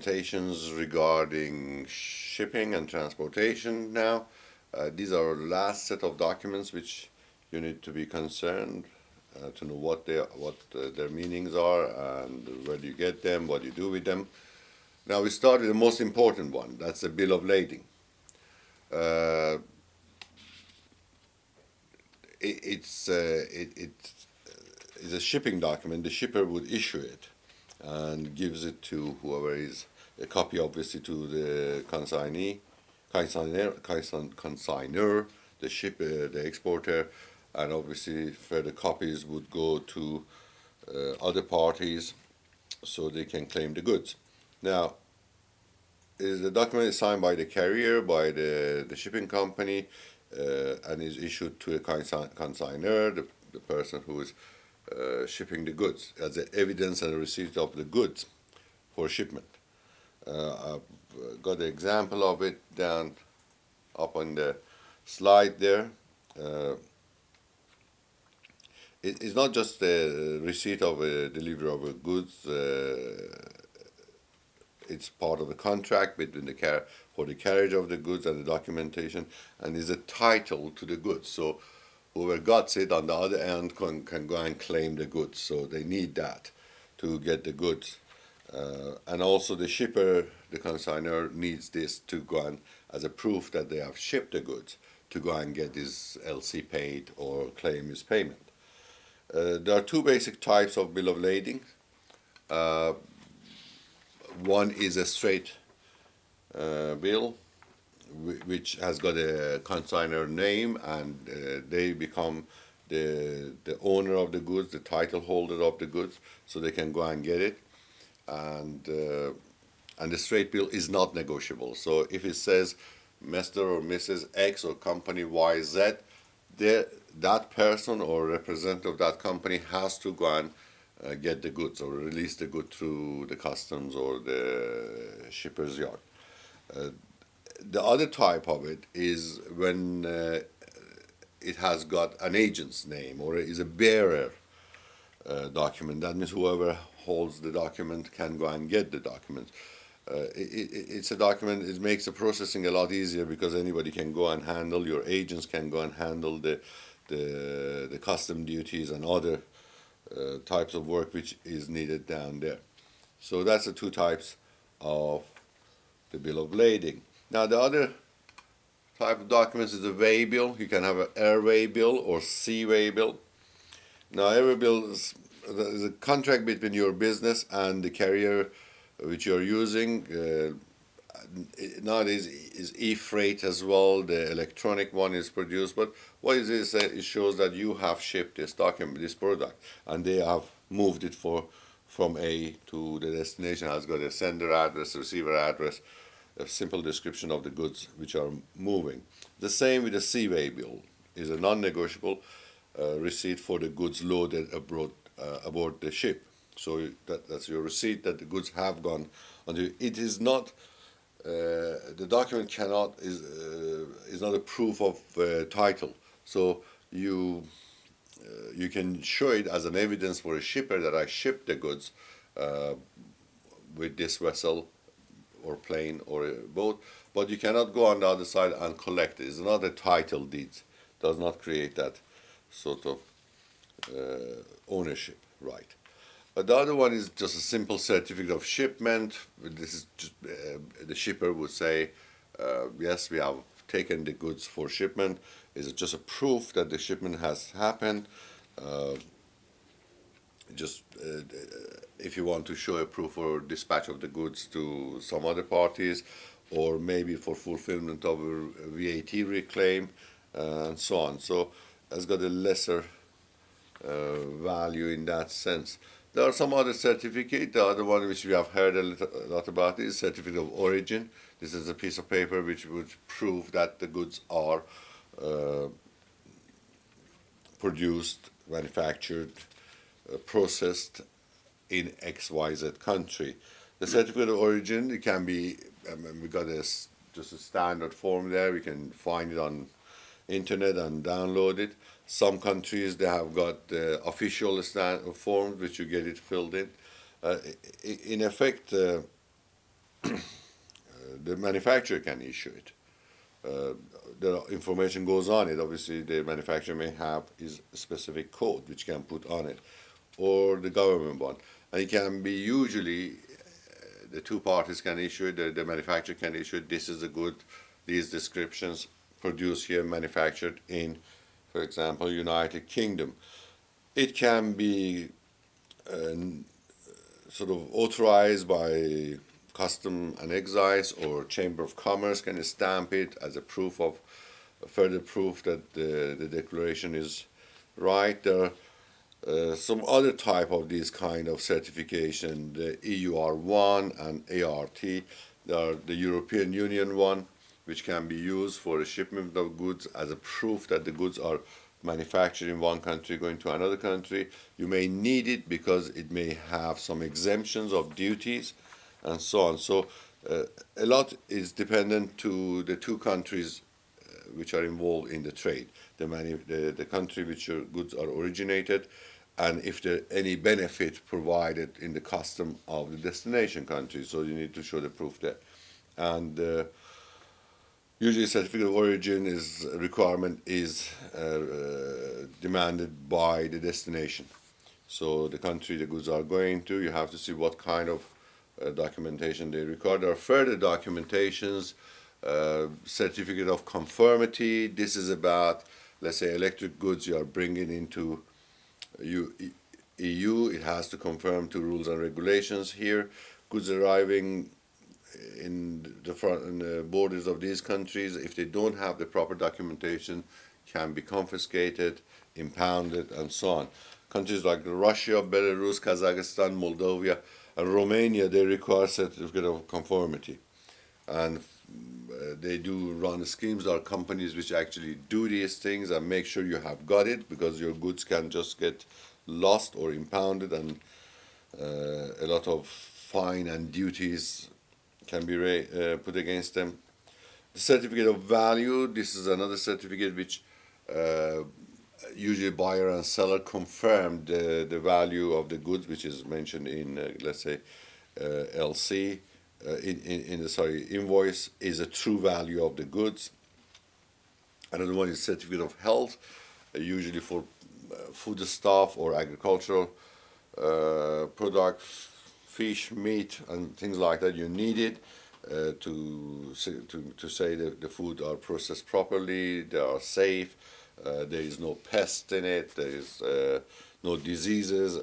Presentations regarding shipping and transportation now. These are last set of documents which you need to be concerned to know what their meanings are and where do you get them, what you do with them. Now we start with the most important one. That's the bill of lading. Uh, it's a shipping document. The shipper would issue it and gives it to whoever is a copy, obviously, to the consignor, the shipper, the exporter, and obviously further copies would go to other parties so they can claim the goods. Now, the document is signed by the carrier, by the shipping company, and is issued to a consignor, the person who is shipping the goods, as the evidence and receipt of the goods for shipment. I've got an example of it down up on the slide there. Uh, it's not just the receipt of a delivery of a goods. It's part of the contract between for the carriage of the goods and the documentation, and is a title to the goods. So whoever got it on the other end can go and claim the goods. So they need that to get the goods. And also the shipper, the consignor, needs this to go and, as a proof that they have shipped the goods, to go and get his LC paid or claim his payment. There are two basic types of bill of lading. One is a straight bill, which has got a consignor name, and they become the owner of the goods, the title holder of the goods, so they can go and get it. And the straight bill is not negotiable. So if it says Mr. or Mrs. X or company YZ, that person or representative of that company has to go and get the goods or release the good through the customs or the shipper's yard. The other type of it is when it has got an agent's name or is a bearer document. That means whoever holds the document can go and get the document. It's a document. It makes the processing a lot easier because anybody can go and handle. Your agents can go and handle the custom duties and other types of work which is needed down there. So that's the two types of the bill of lading. Now the other type of documents is a way bill. You can have an airway bill or seaway bill. Now airway bill is a contract between your business and the carrier which you're using. Nowadays is e-freight as well. The electronic one is produced, but what it is, it shows that you have shipped this document, this product, and they have moved it from A to the destination. Has got a sender address, receiver address, a simple description of the goods which are moving. The same with the seaway bill is a non-negotiable receipt for the goods loaded aboard the ship. So that's your receipt that the goods have gone on. It is not. The document is not a proof of title. So you can show it as an evidence for a shipper that I shipped the goods with this vessel or plane or a boat, but you cannot go on the other side and collect it. It's not a title deed. Does not create that sort of ownership right. The other one is just a simple certificate of shipment. This is just, the shipper would say, yes, we have taken the goods for shipment. Is it just a proof that the shipment has happened? If you want to show a proof for dispatch of the goods to some other parties, or maybe for fulfillment of a VAT reclaim, and so on. So it's got a lesser value in that sense. There are some other certificate. The other one which we have heard a lot about is certificate of origin. This is a piece of paper which would prove that the goods are produced, manufactured, processed in XYZ country. The certificate of origin, it can be, we got just a standard form there. We can find it on internet and download it. Some countries, they have got official forms which you get it filled in. In effect, the manufacturer can issue it. The information goes on it. Obviously, the manufacturer may have is a specific code which can put on it, or the government one. And it can be usually the two parties can issue it. The manufacturer can issue it. This is a good. These descriptions produced here, manufactured in, for example, United Kingdom. It can be sort of authorized by Custom and Excise or Chamber of Commerce can stamp it as a proof of further proof that the declaration is right. There are some other type of these kind of certification, the EUR1 and ART. There are the European Union one, which can be used for a shipment of goods as a proof that the goods are manufactured in one country going to another country. You may need it because it may have some exemptions of duties and so on. So a lot is dependent to the two countries which are involved in the trade, the country which your goods are originated, and if there any benefit provided in the custom of the destination country. So you need to show the proof there. And usually certificate of origin is requirement is demanded by the destination. So the country the goods are going to, you have to see what kind of documentation they require. There are further documentations, certificate of conformity. This is about, let's say, electric goods you are bringing into EU. It has to conform to rules and regulations here. Goods arriving in the borders of these countries, if they don't have the proper documentation, can be confiscated, impounded, and so on. Countries like Russia, Belarus, Kazakhstan, Moldova, and Romania, they require certificate of conformity. And they do run schemes. There are companies which actually do these things and make sure you have got it, because your goods can just get lost or impounded, and a lot of fine and duties can be put against them. The certificate of value, this is another certificate which usually buyer and seller confirm the value of the goods, which is mentioned in, let's say, LC, in the invoice, is a true value of the goods. Another one is certificate of health, usually for foodstuff or agricultural products, fish, meat, and things like that. You need it to say that the food are processed properly, they are safe, there is no pest in it, there is no diseases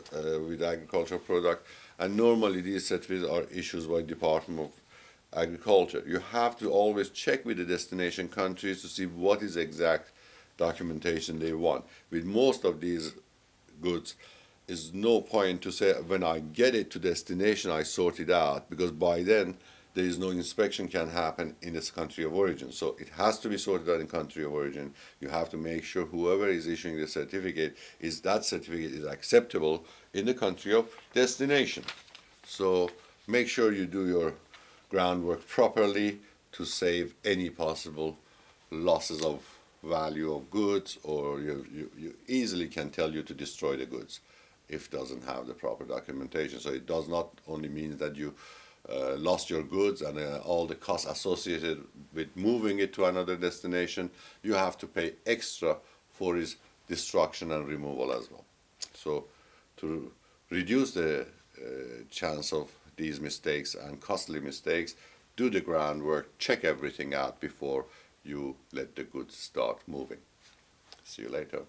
with agricultural product. And normally these certificates are issued by Department of Agriculture. You have to always check with the destination countries to see what is exact documentation they want. With most of these goods, is no point to say when I get it to destination I sort it out, because by then there is no inspection can happen in its country of origin. So it has to be sorted out in country of origin. You have to make sure whoever is issuing the certificate that certificate is acceptable in the country of destination. So make sure you do your groundwork properly to save any possible losses of value of goods, or you easily can tell you to destroy the goods if it doesn't have the proper documentation. So it does not only mean that you lost your goods and all the costs associated with moving it to another destination. You have to pay extra for its destruction and removal as well. So to reduce the chance of these mistakes and costly mistakes, do the groundwork, check everything out before you let the goods start moving. See you later.